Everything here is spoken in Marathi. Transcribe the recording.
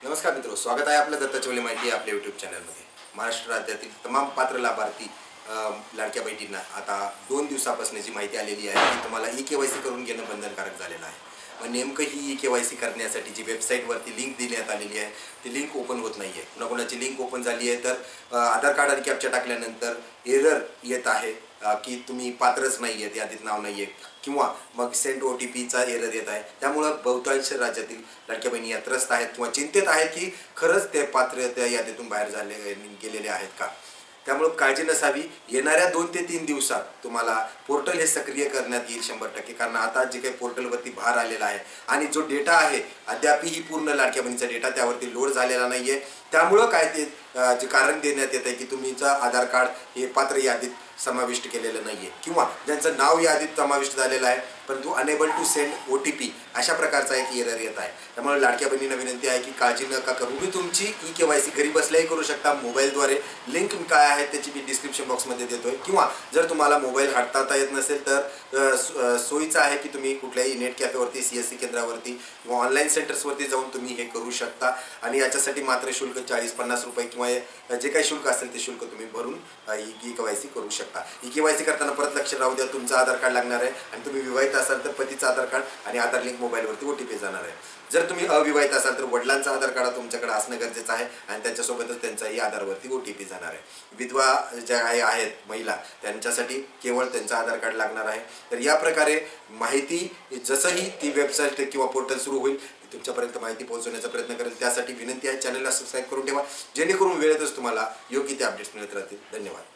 नमस्कार मित्रों, स्वागत आहे आपलं दत्ता चौले माहिती आपल्या यूट्यूब चॅनलमध्ये। महाराष्ट्र राज्यातील तमाम पात्र लाभार्थी लाडक्या बहिणींना आता 2 दिवसापासून जी माहिती आलेली आहे की तुम्हाला ई-केवायसी करून घेणं बंधनकारक झालेलं आहे। मग नेमकं ही ई-केवायसी करण्यासाठी जी वेबसाईटवरती लिंक देण्यात आलेली आहे ती लिंक ओपन होत नाही आहे। कोणाकोणाची लिंक ओपन झाली आहे तर आधार कार्ड आणि कॅप्चा टाकल्यानंतर एरर येत आहे की तुम्ही पात्रच नाही आहेत, यादीत नाव नाही आहे, किंवा मग सेंड OTPचा एरर येत आहे। त्यामुळे बहुतांश राज्यातील लाडक्या बहिणी या त्रस्त आहेत किंवा चिंतित आहेत की खरंच ते पात्र त्या यादीतून बाहेर गेलेले आहेत का। त्यामुळे काळजी नसावी। येणाऱ्या 2 ते 3 दिवसात तुम्हाला पोर्टल हे सक्रिय करण्यात येईल 100%, कारण आता जे काही पोर्टलवरती भार आलेला आहे आणि जो डेटा आहे अद्यापही पूर्ण लाडक्या बहिणीचा डेटा त्यावरती लोड झालेला नाही आहे। त्यामुळे काय ते जे कारण देण्यात येत आहे की तुमचं आधार कार्ड हे पात्र यादीत समाविष्ट केलेलं नाही आहे, किंवा ज्यांचं नाव यादीत समाविष्ट झालेलं आहे परंतु अनेबल टू सेंड OTP अशा प्रकारचा एक एरर येत आहे। त्यामुळे लाडक्या बहिणींना विनंती आहे की काळजी नका करू। तुम्ही तुमची ई-केवायसी घरी बसल्याही करू शकता मोबाईलद्वारे। लिंक काय आहे त्याची मी डिस्क्रिप्शन बॉक्समध्ये देतोय, किंवा जर तुम्हाला मोबाईल हाताळता येत नसेल तर सोयीचं आहे की तुम्ही कुठल्याही नेट कॅफेवरती, CSC केंद्रावरती किंवा ऑनलाईन सेंटर्सवरती जाऊन तुम्ही हे करू शकता। आणि याच्यासाठी मात्र शुल्क 40-50 रुपये किंवा जे काही शुल्क असेल ते शुल्क तुम्ही भरून ई-केवायसी करू शकता। ई-केवायसी करताना परत लक्ष राहू द्या, तुमचं आधार कार्ड लागणार आहे आणि तुम्ही विवाहित असाल तर पतीचं आधार कार्ड आणि आधार लिंक मोबाईलवरती OTP जाणार आहे। जर तुम्ही अविवाहित असाल तर वडिलांचा आधार कार्ड तुमच्याकडे असणं गरजेचं आहे आणि त्याच्यासोबतच त्यांचाही आधारवरती OTP जाणार आहे। विधवा ज्या आहेत महिला त्यांच्यासाठी केवळ त्यांचं आधार कार्ड लागणार आहे। तर या प्रकारे माहिती जसंही ती वेबसाईट किंवा पोर्टल सुरू होईल तुमच्यापर्यंत माहिती पोहोचवण्याचा प्रयत्न करेल। त्यासाठी विनंती आहे चॅनलला सबस्क्राईब करून ठेवा, जेणेकरून वेळेतच तुम्हाला योग्य ते अपडेट्स मिळत राहतील। धन्यवाद।